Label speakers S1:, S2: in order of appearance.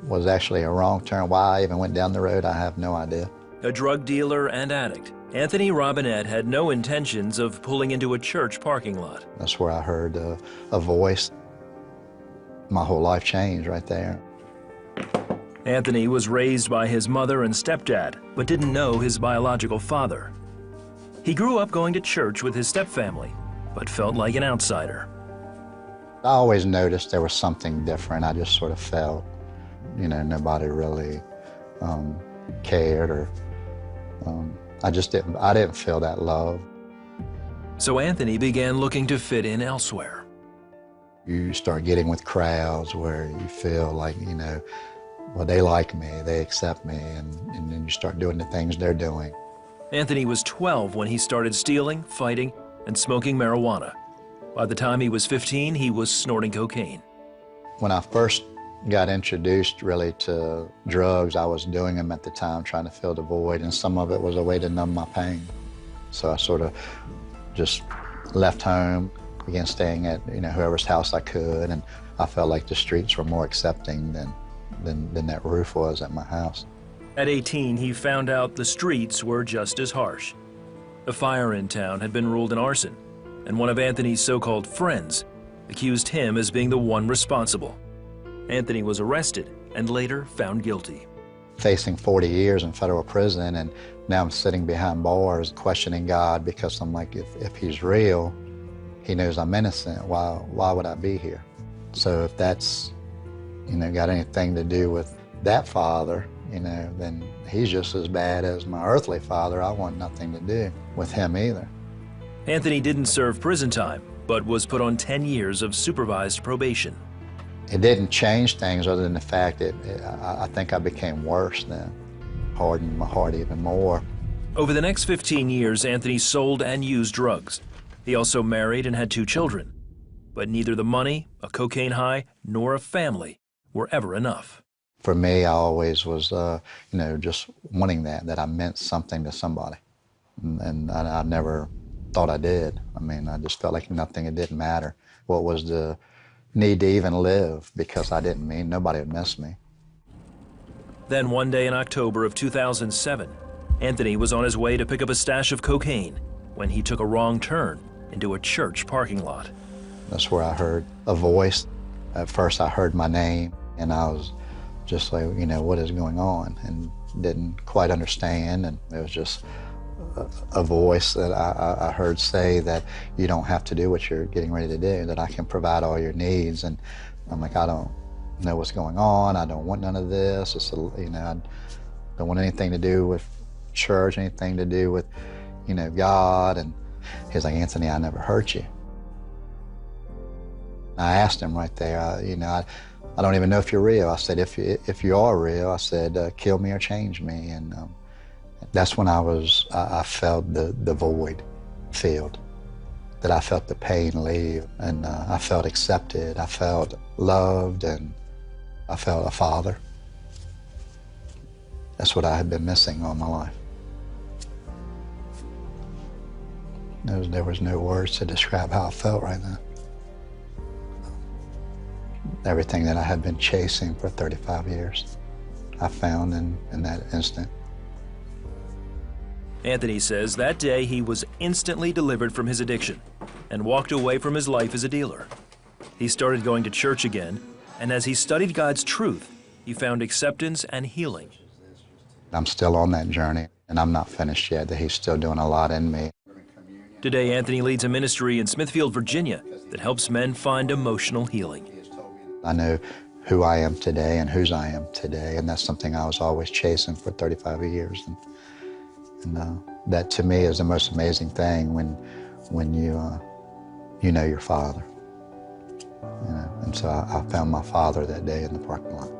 S1: was actually a wrong turn. Why I even went down the road, I have no idea.
S2: A drug dealer and addict, Anthony Robinette had no intentions of pulling into a church parking lot.
S1: That's where I heard a voice. My whole life changed right there.
S2: Anthony was raised by his mother and stepdad, but didn't know his biological father. He grew up going to church with his stepfamily, but felt like an outsider.
S1: I always noticed there was something different. I just sort of felt, nobody really cared, or I didn't feel that love.
S2: So Anthony began looking to fit in elsewhere.
S1: You start getting with crowds where you feel like, well, they like me, they accept me, and then you start doing the things they're doing.
S2: Anthony was 12 when he started stealing, fighting, and smoking marijuana. By the time he was 15, he was snorting cocaine.
S1: When I first got introduced really to drugs, I was doing them at the time, trying to fill the void, and some of it was a way to numb my pain. So I sort of just left home, began staying at whoever's house I could, and I felt like the streets were more accepting than that roof was at my house.
S2: At 18, he found out the streets were just as harsh. A fire in town had been ruled an arson, and one of Anthony's so-called friends accused him as being the one responsible. Anthony was arrested and later found guilty.
S1: Facing 40 years in federal prison, and now I'm sitting behind bars questioning God, because I'm like, if he's real, he knows I'm innocent. Why would I be here? So if that's, got anything to do with that father, then he's just as bad as my earthly father. I want nothing to do with him either.
S2: Anthony didn't serve prison time, but was put on 10 years of supervised probation.
S1: It didn't change things other than the fact that I think I became worse then, hardened my heart even more.
S2: Over the next 15 years, Anthony sold and used drugs. He also married and had 2 children. But neither the money, a cocaine high, nor a family were ever enough.
S1: For me, I always was, just wanting that I meant something to somebody. And I never thought I did. I just felt like nothing, it didn't matter. What was the need to even live, because I didn't mean nobody would miss me.
S2: Then one day in October of 2007, Anthony was on his way to pick up a stash of cocaine when he took a wrong turn into a church parking lot.
S1: That's where I heard a voice. At first I heard my name, and I was just like, what is going on? And didn't quite understand, and it was just a voice that I heard say that you don't have to do what you're getting ready to do, that I can provide all your needs. And I'm like, I don't know what's going on. I don't want none of this. I don't want anything to do with church, anything to do with, God. And he's like, Anthony, I never hurt you. I asked him right there, I don't even know if you're real. I said, if you are real, I said, kill me or change me. And that's when I felt the void filled, that I felt the pain leave, and I felt accepted, I felt loved, and I felt a father. That's what I had been missing all my life. There was no words to describe how I felt right now. Everything that I had been chasing for 35 years, I found in that instant.
S2: Anthony says that day he was instantly delivered from his addiction and walked away from his life as a dealer. He started going to church again, and as he studied God's truth, he found acceptance and healing.
S1: I'm still on that journey, and I'm not finished yet, that he's still doing a lot in me.
S2: Today, Anthony leads a ministry in Smithfield, Virginia that helps men find emotional healing.
S1: I know who I am today and whose I am today, and that's something I was always chasing for 35 years. And that to me is the most amazing thing when you know your father. And so I found my father that day in the parking lot.